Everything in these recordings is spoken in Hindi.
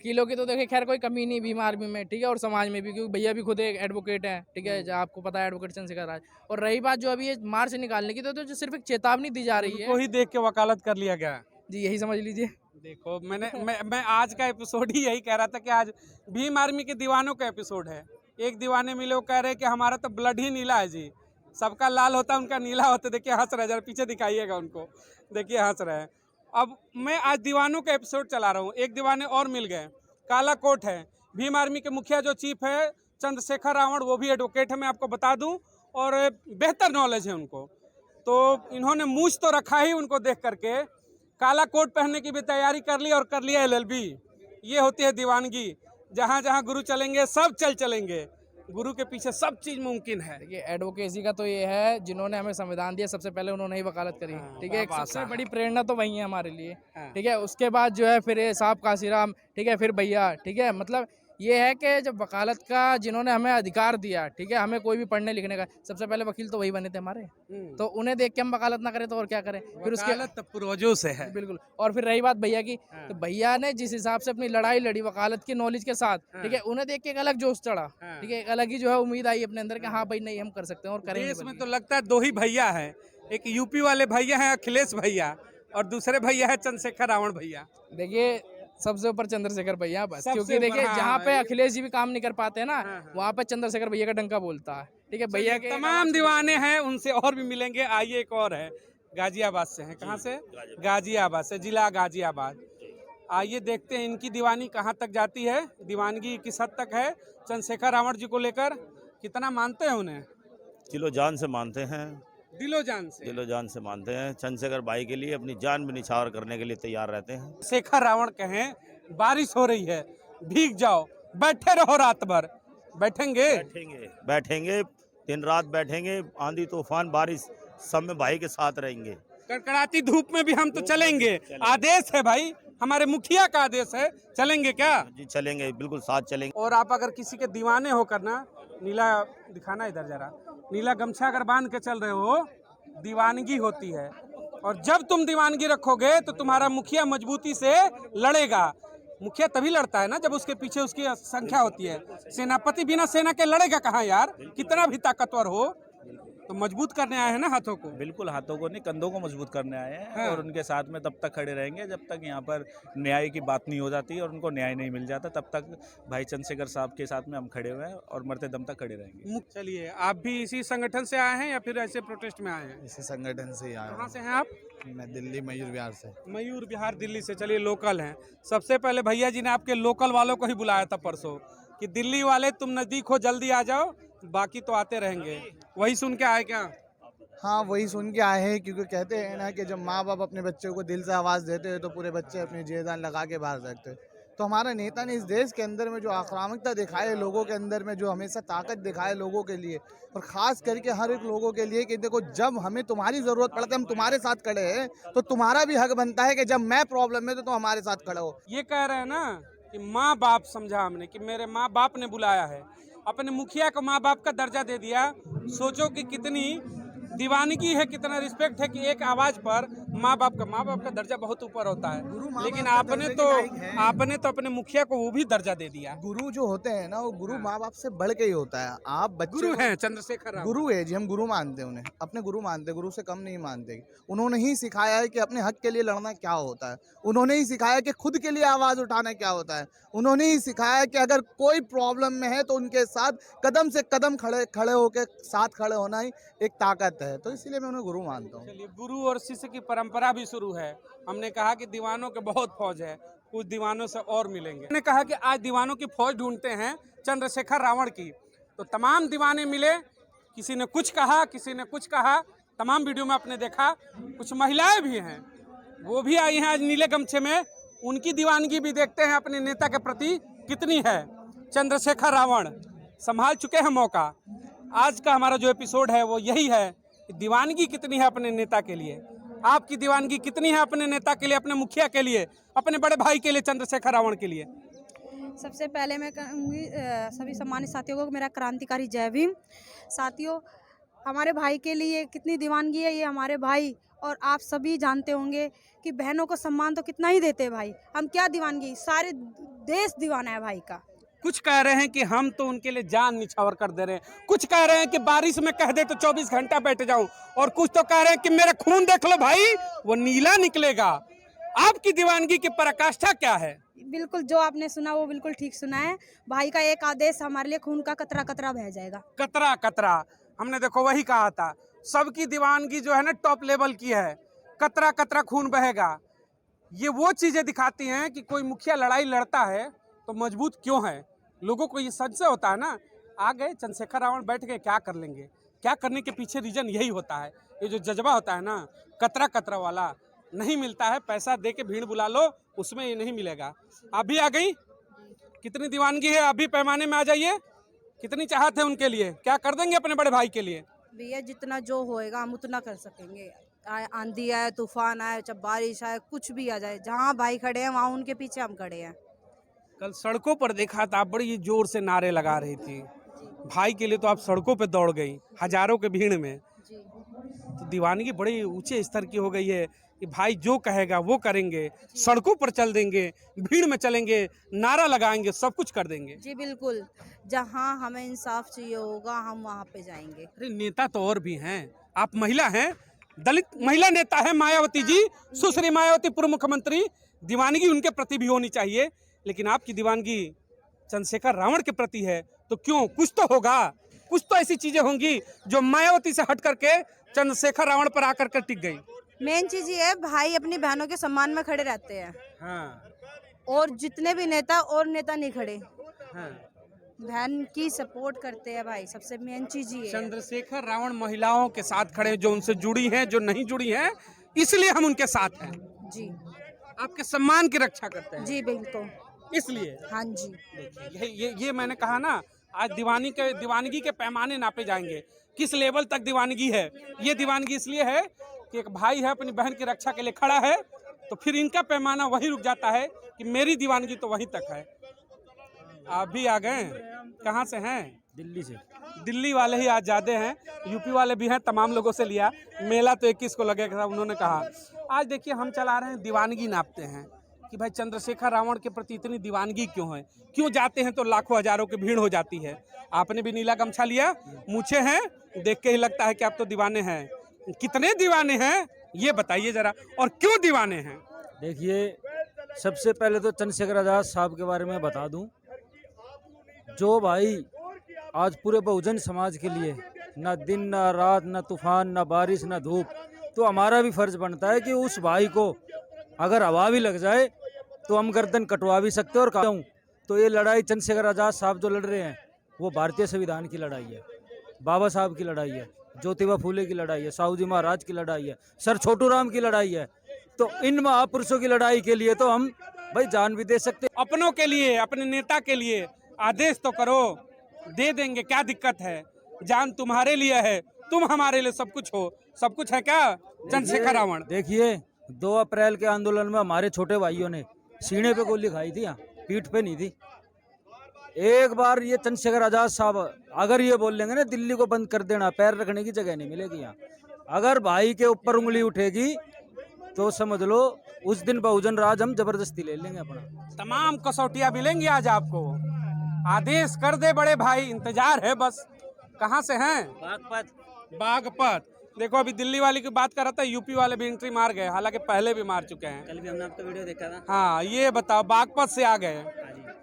वकीलों की तो देखिए खैर कोई कमी नहीं भीम आर्मी में, ठीक है, और समाज में भी, क्योंकि भैया भी खुद एक एडवोकेट है, ठीक है, जो आपको पता है एडवोकेट चंद्रशेखर राज। और रही बात जो अभी ये मार्च निकालने की, तो जो सिर्फ एक चेतावनी दी जा रही उनको है ही देख के वकालत कर लिया गया। जी, यही समझ लीजिए। देखो मैं आज का एपिसोड ही यही कह रहा था कि आज भीम आर्मी के दीवानों का एपिसोड है। एक दीवाने मिले, वो कह रहे हैं कि हमारा तो ब्लड ही नीला है जी, सबका लाल होता है उनका नीला होता है। देखिए हंस रहे हैं, जरा पीछे दिखाइएगा उनको, देखिए हंस रहे हैं। अब मैं आज दीवानों का एपिसोड चला रहा हूँ। एक दीवाने और मिल गए, काला कोट है। भीम आर्मी के मुखिया जो चीफ है चंद्रशेखर रावण, वो भी एडवोकेट है, मैं आपको बता दूं, और बेहतर नॉलेज है उनको। तो इन्होंने मूछ तो रखा ही उनको देख करके, काला कोट पहनने की भी तैयारी कर ली और कर लिया LLB। ये होती है दीवानगी। जहाँ जहाँ गुरु चलेंगे सब चलेंगे, गुरु के पीछे सब चीज मुमकिन है। देखिए एडवोकेसी का तो ये है, जिन्होंने हमें संविधान दिया सबसे पहले उन्होंने ही वकालत करी, ठीक है, एक सबसे बड़ी प्रेरणा तो वही है हमारे लिए, ठीक है। उसके बाद जो है फिर ये साहब काशीराम, ठीक है, फिर भैया, ठीक है, मतलब ये है कि जब वकालत का जिन्होंने हमें अधिकार दिया, ठीक है, हमें कोई भी पढ़ने लिखने का, सबसे पहले वकील तो वही बने थे हमारे, तो उन्हें देख के हम वकालत ना करें तो और क्या करें। फिर उसके वकालत पूर्वजों से है, बिल्कुल। और फिर रही बात भैया की, तो भैया ने जिस हिसाब से अपनी लड़ाई लड़ी वकालत की नॉलेज के साथ, ठीक है, उन्हें देख के एक अलग जोश चढ़ा, ठीक है, एक अलग ही जो है उम्मीद आई अपने अंदर कि हाँ भाई नहीं हम कर सकते हैं और करेंगे। देश में तो लगता है दो ही भैया है, एक यूपी वाले भैया हैं अखिलेश भैया, और दूसरे भैया है चंद्रशेखर रावण भैया। देखिए सबसे ऊपर चंद्रशेखर भैया बस, सबसे क्योंकि देखिए ऊपर, हाँ, जहाँ पे भाई। अखिलेश जी भी काम नहीं कर पाते हैं ना, वहाँ पे चंद्रशेखर भैया का डंका बोलता है, ठीक है, भैया के तमाम दीवाने हैं, उनसे और भी मिलेंगे। आइए एक और है, गाजियाबाद से हैं। कहाँ से? गाजियाबाद से, जिला गाजियाबाद। आइए देखते हैं इनकी दीवानी कहाँ तक जाती है, दीवानगी किस हद तक है चंद्रशेखर रावण जी को लेकर। कितना मानते हैं उन्हें? किलो जान से मानते हैं, दिलो जान से। दिलो जान से मानते हैं। चंद्रशेखर भाई के लिए अपनी जान भी निछावर करने के लिए तैयार रहते हैं। शेखर रावण कहें बारिश हो रही है, भीग जाओ, बैठे रहो रात भर। बैठेंगे बैठेंगे दिन रात बैठेंगे, आंधी तूफान बारिश सब में भाई के साथ रहेंगे। कड़कड़ाती धूप में भी हम तो चलेंगे। आदेश है भाई, हमारे मुखिया का आदेश है, चलेंगे क्या? जी चलेंगे, बिल्कुल साथ चलेंगे। और आप अगर किसी के दीवाने होकर ना, नीला दिखाना इधर जरा, नीला गमछा अगर बांध के चल रहे हो, दीवानगी होती है। और जब तुम दीवानगी रखोगे तो तुम्हारा मुखिया मजबूती से लड़ेगा। मुखिया तभी लड़ता है ना जब उसके पीछे उसकी संख्या होती है। सेनापति बिना सेना के लड़ेगा कहाँ यार, कितना भी ताकतवर हो। तो मजबूत करने आए हैं ना हाथों को। बिल्कुल, हाथों को नहीं कंधों को मजबूत करने आए हैं। हाँ। और उनके साथ में तब तक खड़े रहेंगे जब तक यहाँ पर न्याय की बात नहीं हो जाती और उनको न्याय नहीं मिल जाता, तब तक भाई चंद्रशेखर साहब के साथ में हम खड़े हुए हैं और मरते दम तक खड़े रहेंगे। चलिए, आप भी इसी संगठन से आए हैं या फिर ऐसे प्रोटेस्ट में आए हैं? इसी संगठन से ही आया कहाँ हूँ। से हैं आप? मैं दिल्ली मयूर विहार से। मयूर विहार दिल्ली से। चलिए, लोकल हैं। सबसे पहले भैया जी ने आपके लोकल वालों को ही बुलाया था परसों कि दिल्ली वाले तुम नजदीक हो, जल्दी आ जाओ, बाकी तो आते रहेंगे। वही सुन के आए क्या? हाँ, वही सुन के आए हैं, क्योंकि कहते हैं ना कि जब माँ बाप अपने बच्चों को दिल से आवाज़ देते हैं तो पूरे बच्चे अपनी जेदान लगा के बाहर रखते हैं। तो हमारा नेता ने इस देश के अंदर में जो आक्रामकता दिखाई है लोगों के अंदर में, जो हमेशा ताकत दिखाए लोगों के लिए, और ख़ास करके हर एक लोगों के लिए कि देखो जब हमें तुम्हारी ज़रूरत पड़ती है हम तुम्हारे साथ खड़े हैं, तो तुम्हारा भी हक बनता है कि जब मैं प्रॉब्लम में तो तुम हमारे साथ खड़े हो। ये कह रहे हैं ना कि माँ बाप, समझा हमने कि मेरे माँ बाप ने बुलाया है, अपने मुखिया को माँ बाप का दर्जा दे दिया। सोचो कि कितनी दीवानगी है, कितना रिस्पेक्ट है कि एक आवाज पर माँ बाप का दर्जा बहुत ऊपर होता है। लेकिन आपने तो अपने मुखिया को वो भी दर्जा दे दिया। गुरु जो होते हैं ना, वो गुरु माँ बाप से बढ़ के ही होता है। आप बच्चे गुरु हैं चंद्रशेखर रावण। गुरु है जी, हम गुरु मानते हैं उन्हें, अपने गुरु मानते हैं, गुरु से कम नहीं मानते। उन्होंने ही सिखाया है कि अपने हक के लिए लड़ना क्या होता है। उन्होंने ही सिखाया कि खुद के लिए आवाज़ उठाना क्या होता है। उन्होंने ही सिखाया कि अगर कोई प्रॉब्लम में है तो उनके साथ कदम से कदम खड़े होकर साथ खड़े होना ही एक ताकत है। तो इसीलिए मैं उन्हें गुरु मानता हूँ। चलिए, गुरु और शिष्य की परंपरा भी शुरू है। हमने कहा कि दीवानों के बहुत फौज है, कुछ दीवानों से और मिलेंगे। हमने कहा कि आज दीवानों की फौज ढूंढते हैं चंद्रशेखर रावण की। तो तमाम दीवाने मिले, किसी ने कुछ कहा, किसी ने कुछ कहा। तमाम वीडियो में आपने देखा, कुछ महिलाएं भी हैं, वो भी आई हैं आज नीले गमछे में। उनकी दीवानगी भी देखते हैं अपने नेता के प्रति कितनी है। चंद्रशेखर रावण संभाल चुके हैं मौका। आज का हमारा जो एपिसोड है वो यही है कि दीवानगी कितनी है अपने नेता के लिए। आपकी दीवानगी कितनी है अपने नेता के लिए, अपने मुखिया के लिए, अपने बड़े भाई के लिए, चंद्रशेखर रावण के लिए? सबसे पहले मैं कहूँगी सभी सम्मानित साथियों को मेरा क्रांतिकारी जय भीम। साथियों, हमारे भाई के लिए कितनी दीवानगी है ये हमारे भाई, और आप सभी जानते होंगे कि बहनों को सम्मान तो कितना ही देते हैं भाई। हम क्या दीवानगी, सारे देश दीवाना है भाई का। कुछ कह रहे हैं कि हम तो उनके लिए जान निछावर कर दे रहे हैं, कुछ कह रहे हैं कि बारिश में कह दे तो 24 घंटा बैठ जाऊं, और कुछ तो कह रहे हैं कि मेरा खून देख लो भाई वो नीला निकलेगा। आपकी दीवानगी की पराकाष्ठा क्या है? बिल्कुल जो आपने सुना वो बिल्कुल ठीक सुना है। भाई का एक आदेश हमारे लिए खून का कतरा कतरा बह जाएगा। कतरा कतरा, हमने देखो वही कहा था, सबकी दीवानगी जो है ना टॉप लेवल की है। कतरा कतरा खून बहेगा, ये वो चीजें दिखाती हैं कि कोई मुखिया लड़ाई लड़ता है तो मजबूत क्यों है। लोगों को ये संशय होता है ना, आ गए चंद्रशेखर रावण बैठ गए, क्या कर लेंगे, क्या करने के पीछे रीजन यही होता है। ये जो जज्बा होता है ना कतरा कतरा वाला, नहीं मिलता है। पैसा दे के भीड़ बुला लो, उसमें ये नहीं मिलेगा। अभी आ गई, कितनी दीवानगी है, अभी पैमाने में आ जाइए। कितनी चाहत है उनके लिए, क्या कर देंगे अपने बड़े भाई के लिए? भैया जितना जो होएगा हम उतना कर सकेंगे। आंधी आए, तूफान आए, चाहे बारिश आए, कुछ भी आ जाए, जहाँ भाई खड़े हैं वहाँ उनके पीछे हम खड़े हैं। कल सड़कों पर देखा था, बड़ी जोर से नारे लगा रही थी भाई के लिए, तो आप सड़कों पे दौड़ गई हजारों के भीड़ में। तो दीवानगी बड़ी ऊंचे स्तर की हो गई है कि भाई जो कहेगा वो करेंगे, सड़कों पर चल देंगे, भीड़ में चलेंगे, नारा लगाएंगे, सब कुछ कर देंगे। जी बिल्कुल, जहाँ हमें इंसाफ चाहिए होगा हम वहाँ पे जाएंगे। अरे नेता तो और भी हैं, आप महिला हैं, दलित महिला नेता है मायावती जी, सुश्री मायावती पूर्व मुख्यमंत्री। दीवानगी उनके प्रति भी होनी चाहिए, लेकिन आपकी दीवानगी चंद्रशेखर रावण के प्रति है, तो क्यों? कुछ तो होगा, कुछ तो ऐसी चीजें होंगी जो मायावती से हट करके चंद्रशेखर रावण पर आकर के टिक गई। मेन चीज ये है, भाई अपनी बहनों के सम्मान में खड़े रहते हैं। हाँ, और जितने भी नेता और नेता नहीं खड़े, हाँ। बहन की सपोर्ट करते हैं भाई, सबसे मेन चीज ये है। चंद्रशेखर रावण महिलाओं के साथ खड़े, जो उनसे जुड़ी हैं, जो नहीं जुड़ी हैं, इसलिए हम उनके साथ हैं। जी, आपके सम्मान की रक्षा करते हैं। जी बिल्कुल, इसलिए हाँ जी। देखिए ये मैंने कहा ना, आज दीवानगी के पैमाने नापे जाएंगे, किस लेवल तक दीवानगी है। ये दीवानगी इसलिए है कि एक भाई है अपनी बहन की रक्षा के लिए खड़ा है, तो फिर इनका पैमाना वही रुक जाता है कि मेरी दीवानगी तो वहीं तक है। आप भी आ गए, कहाँ से हैं? दिल्ली से। दिल्ली वाले ही आज ज्यादा हैं, यूपी वाले भी हैं, तमाम लोगों से लिया। मेला तो 21 को लगेगा उन्होंने कहा। आज देखिए हम चला रहे हैं, दीवानगी नापते हैं कि भाई चंद्रशेखर रावण के प्रति इतनी दीवानगी क्यों है, क्यों जाते हैं तो लाखों हजारों की भीड़ हो जाती है। आपने भी नीला गमछा लिया, मूछे हैं, देख के ही लगता है कि आप तो दीवाने हैं। कितने दीवाने हैं ये बताइए जरा, और क्यों दीवाने हैं? देखिए, सबसे पहले तो चंद्रशेखर आजाद साहब के बारे में बता दूं, जो भाई आज पूरे बहुजन समाज के लिए ना दिन ना रात ना तूफान ना बारिश ना धूप, तो हमारा भी फर्ज बनता है कि उस भाई को अगर हवा भी लग जाए तो हम गर्दन कटवा भी सकते हैं। और कहूँ तो ये लड़ाई चंद्रशेखर आजाद साहब जो लड़ रहे हैं वो भारतीय संविधान की लड़ाई है, बाबा साहब की लड़ाई है, ज्योतिबा फूले की लड़ाई है, साहू जी महाराज की लड़ाई है, सर छोटू राम की लड़ाई है। तो इन महापुरुषों की लड़ाई के लिए तो हम भाई जान भी दे सकते। अपनों के लिए, अपने नेता के लिए आदेश तो करो, दे देंगे, क्या दिक्कत है? जान तुम्हारे लिए है, तुम हमारे लिए सब कुछ हो। सब कुछ है क्या चंद्रशेखर रावण? देखिए 2 अप्रैल के आंदोलन में हमारे छोटे भाइयों ने सीने पे गोली खाई थी, यहाँ पीठ पे नहीं थी। एक बार ये चंद्रशेखर आजाद साहब अगर ये बोल लेंगे ना दिल्ली को बंद कर देना, पैर रखने की जगह नहीं मिलेगी यहाँ। अगर भाई के ऊपर उंगली उठेगी तो समझ लो उस दिन बहुजन राज हम जबरदस्ती ले लेंगे अपना। तमाम कसौटियां मिलेंगी आज आपको। आदेश कर दे बड़े भाई, इंतजार है बस। कहाँ से हैं? बागपत। देखो अभी दिल्ली वाली की बात कर रहा था, यूपी वाले भी एंट्री मार गए, हालांकि पहले भी मार चुके हैं। कल भी हमने आपका वीडियो देखा था। हाँ, ये बताओ, बागपत से आ गए।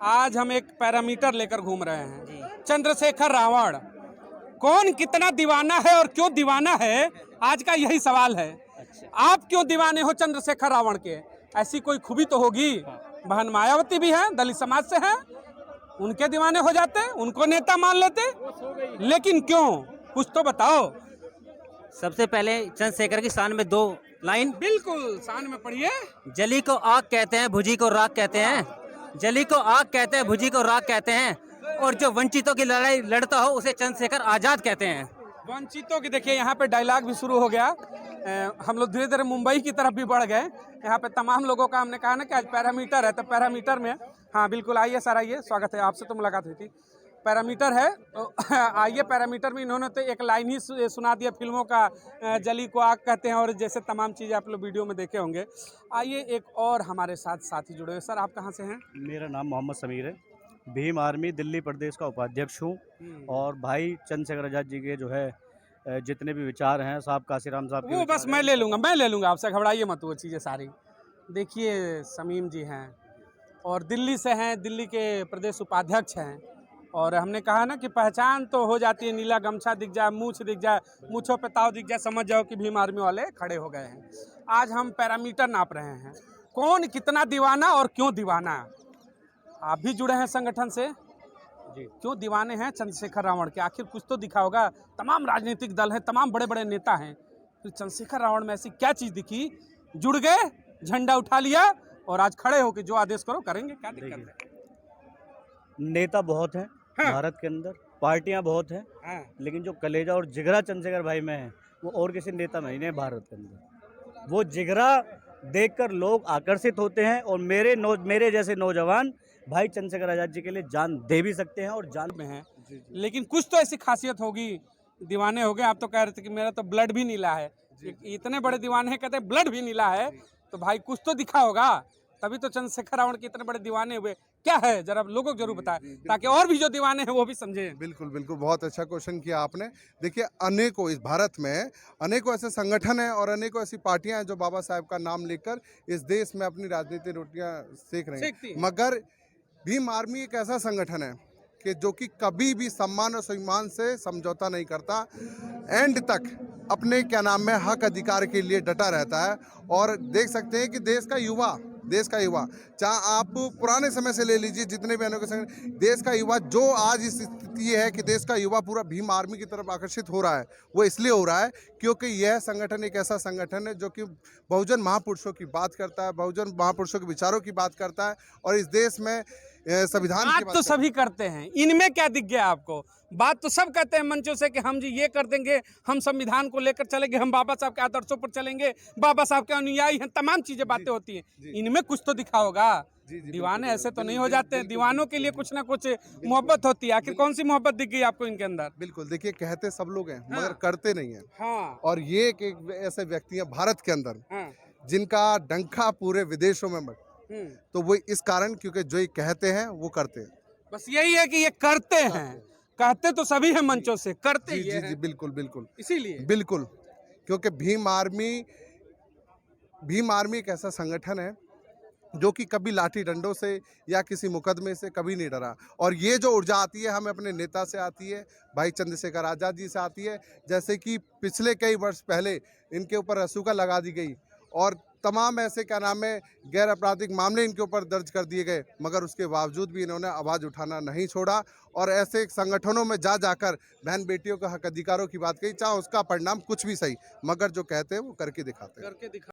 आज हम एक पैरामीटर लेकर घूम रहे हैं, चंद्रशेखर रावण कौन कितना दीवाना है और क्यों दीवाना है, आज का यही सवाल है। आप क्यों दीवाने हो चंद्रशेखर रावण के? ऐसी कोई खूबी तो होगी। बहन मायावती भी हैं, दलित समाज से हैं, उनके दीवाने हो जाते, उनको नेता मान लेते, लेकिन क्यों? कुछ तो बताओ। सबसे पहले चंद्रशेखर की शान में 2 लाइन। बिल्कुल, शान में पढ़िए। जली को आग कहते हैं, भुजी को राख कहते हैं। जली को आग कहते हैं, भुजी को राख कहते हैं, और जो वंचितों की लड़ाई लड़ता हो उसे चंद्रशेखर आजाद कहते हैं। वंचितों की देखिए यहाँ पे डायलॉग भी शुरू हो गया। हम लोग धीरे धीरे मुंबई की तरफ भी बढ़ गए। यहाँ पे तमाम लोगों का हमने कहा ना कि आज पैरामीटर है, तो पैरामीटर में हाँ बिल्कुल आइए सर, आइए, स्वागत है। आपसे तो मुलाकात हुई थी। पैरामीटर है। तो आइए पैरामीटर में इन्होंने तो एक लाइन ही सुना दिया फिल्मों का, जली को आग कहते हैं और जैसे तमाम चीज़ें आप लोग वीडियो में देखे होंगे। आइए एक और हमारे साथ साथी जुड़े हुए। सर आप कहाँ से हैं? मेरा नाम मोहम्मद समीर है, भीम आर्मी दिल्ली प्रदेश का उपाध्यक्ष हूँ। और भाई चंद्रशेखर आज़ाद जी के जो है जितने भी विचार हैं साहब काशीराम साहब के वो बस मैं ले लूँगा आपसे, घबराइए मत वो चीज़ें सारी। देखिए समीम जी हैं और दिल्ली से हैं, दिल्ली के प्रदेश उपाध्यक्ष हैं। और हमने कहा ना कि पहचान तो हो जाती है, नीला गमछा दिख जाए, मूछ दिख जाए, मूछों पे ताव दिख जाए, समझ जाओ कि भीम आर्मी वाले खड़े हो गए हैं। आज हम पैरामीटर नाप रहे हैं, कौन कितना दीवाना और क्यों दीवाना। आप भी जुड़े हैं संगठन से जी, क्यों दीवाने हैं चंद्रशेखर रावण के? आखिर कुछ तो दिखा होगा। तमाम राजनीतिक दल हैं, तमाम बड़े बड़े नेता हैं, फिर चंद्रशेखर रावण में ऐसी क्या चीज़ दिखी, जुड़ गए, झंडा उठा लिया और आज खड़े होकर जो आदेश करो करेंगे? क्या दिक्कत है? नेता बहुत हैं हाँ। भारत के अंदर, पार्टियां बहुत हैं, हाँ। लेकिन जो कलेजा और जिगरा चंद्रशेखर भाई में है वो और किसी नेता में ही नहीं है भारत के अंदर। वो जिगरा देखकर लोग आकर्षित होते हैं और मेरे जैसे नौजवान भाई चंद्रशेखर आज़ाद जी के लिए जान दे भी सकते हैं और जान में हैं। लेकिन कुछ तो ऐसी खासियत होगी, दीवाने हो गए। आप तो कह रहे थे कि मेरा तो ब्लड भी नीला है, इतने बड़े दीवाने हैं, कहते हैं ब्लड भी नीला है, तो भाई कुछ तो दिखा होगा, तभी तो चंद्रशेखर रावण के इतने बड़े दीवाने हुए। क्या है जरा लोगों को जरूर बताएं ताकि और भी जो दीवाने हैं वो भी समझें। बिल्कुल बिल्कुल, बहुत अच्छा क्वेश्चन किया आपने। देखिए अनेकों इस भारत में अनेकों ऐसे संगठन हैं और अनेकों ऐसी पार्टियां हैं जो बाबा साहब का नाम लेकर इस देश में अपनी राजनीतिक रोटियां सेक रही हैं, मगर भीम आर्मी एक ऐसा संगठन है कि जो कि कभी भी सम्मान और स्वाभिमान से समझौता नहीं करता, एंड तक अपने क्या नाम में हक अधिकार के लिए डटा रहता है। और देख सकते हैं कि देश का युवा चाहे आप पुराने समय से ले लीजिए, जितने भी अनेकों संगठन, देश का युवा जो आज इस स्थिति है कि देश का युवा पूरा भीम आर्मी की तरफ आकर्षित हो रहा है, वो इसलिए हो रहा है क्योंकि यह संगठन एक ऐसा संगठन है जो कि बहुजन महापुरुषों की बात करता है, बहुजन महापुरुषों के विचारों की बात करता है और इस देश में संविधान की बात तो सभी करते हैं। इनमें क्या दिख गया आपको? बात तो सब कहते हैं मंचों से कि हम जी ये कर देंगे, हम संविधान को लेकर चलेंगे, हम बाबा साहब के आदर्शों पर चलेंगे, बाबा साहब के अनुयायी हैं, तमाम चीजें बातें होती हैं। इनमें कुछ तो दिखा होगा। दीवाने ऐसे तो नहीं हो जाते, दीवानों के लिए कुछ ना कुछ मोहब्बत होती है। आखिर कौन सी मोहब्बत दिख गई आपको इनके अंदर? बिल्कुल, देखिए कहते सब लोग हैं मगर करते नहीं है। हाँ। और ये एक ऐसे व्यक्ति हैं भारत के अंदर जिनका डंका पूरे विदेशों में, तो वो इस कारण क्योंकि जो ये कहते हैं वो करते हैं। बस यही है कि ये करते हैं, कहते तो सभी हैं मंचों से, करते जी, जी बिल्कुल बिल्कुल, इसीलिए बिल्कुल, क्योंकि भीम आर्मी एक ऐसा संगठन है जो कि कभी लाठी डंडों से या किसी मुकदमे से कभी नहीं डरा। और ये जो ऊर्जा आती है हमें अपने नेता से आती है, भाई चंद्रशेखर आज़ाद जी से आती है। जैसे कि पिछले कई वर्ष पहले इनके ऊपर रसूखा लगा दी गई और तमाम ऐसे क्या नाम है गैर आपराधिक मामले इनके ऊपर दर्ज कर दिए गए, मगर उसके बावजूद भी इन्होंने आवाज़ उठाना नहीं छोड़ा और ऐसे संगठनों में जाकर बहन बेटियों के हक अधिकारों की बात कही, चाहे उसका परिणाम कुछ भी सही, मगर जो कहते हैं वो करके दिखाते हैं।